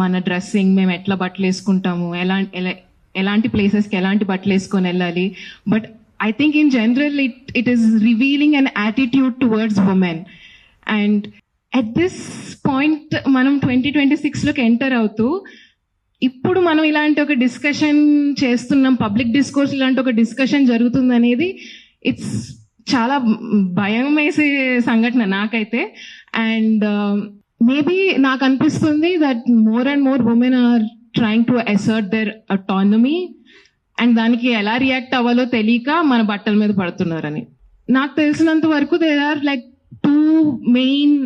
మన డ్రెస్సింగ్, మేము ఎట్లా బట్టలు వేసుకుంటాము, ఎలాంటి ప్లేసెస్కి ఎలాంటి బట్టలు వేసుకొని వెళ్ళాలి. But I think in general it is revealing an attitude towards women. And at this point మనం 2026లోకి ఎంటర్ అవుతూ ఇప్పుడు మనం ఇలాంటి ఒక డిస్కషన్ చేస్తున్నాం, పబ్లిక్ డిస్కోర్స్ ఇలాంటి ఒక డిస్కషన్ జరుగుతుంది అనేది ఇట్స్ చాలా భయం వేసే సంఘటన నాకైతే. అండ్ మేబీ నాకు అనిపిస్తుంది that more and more women are trying to assert their autonomy and దానికి ఎలా రియాక్ట్ అవ్వాలో తెలియక మన బట్టల మీద పడుతున్నారని. నాకు తెలిసినంత వరకు there are like 2 main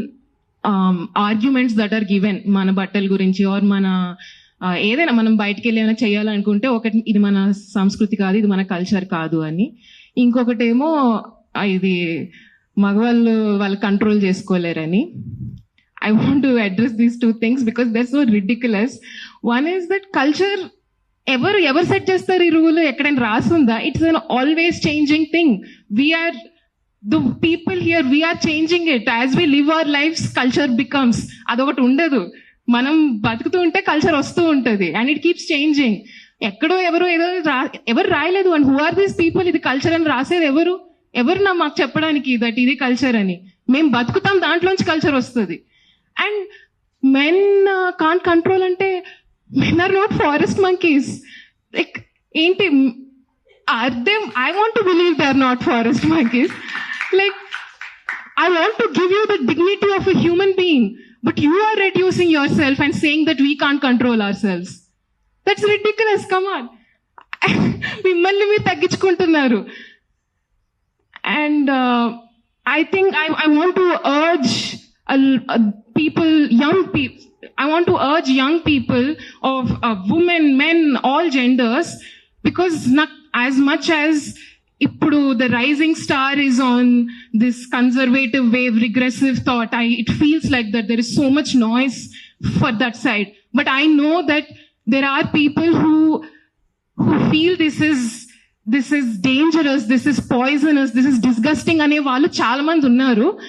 arguments that are given మన బట్టల గురించి ఆర్ మన ఏదైనా మనం బయటకు వెళ్ళి ఏమైనా చేయాలనుకుంటే, ఒకటి ఇది మన సంస్కృతి కాదు, ఇది మన కల్చర్ కాదు అని. ఇంకొకటేమో ఇది మగవాళ్ళు వాళ్ళు control చేసుకోలేరని. I want to address these 2 things because they're so ridiculous. One is that culture, ever set చేస్తారు ఈ రూల్? ఎక్కడైనా రాసుందా? It's an always changing thing. We are the people here, we are changing it. As we live our lives, culture becomes. అదొకటి ఉండదు. మనం బతుకుతూ ఉంటే culture వస్తూ ఉంటుంది అండ్ ఇట్ కీప్స్ చేంజింగ్. ఎక్కడో ఎవరు రాయలేదు. And who are these people? ఇది కల్చర్ అని రాసేది ఎవరు మాకు చెప్పడానికి దట్ ఇది కల్చర్ అని? మేము బతుకుతాం, దాంట్లోంచి కల్చర్ వస్తుంది. అండ్ మెన్ కాంట్ కంట్రోల్ అంటే men are not forest monkeys. Like ఏంటి అర్థం? I want to believe they are not forest monkeys. Like, I want to give you the dignity of a human being, but you are reducing yourself and saying that we can't control ourselves. That's ridiculous. Come on. మిమ్మల్ని మీరు తగ్గించుకుంటున్నారు. And I think I want to urge young people of women, men, all genders, because as much as ఇప్పుడు the rising star is on this conservative wave, regressive thought, it feels like that there is so much noise for that side. But I know that there are people who feel this is dangerous, this is poisonous, this is disgusting అనే వాళ్ళు చాలా మంది ఉన్నారు.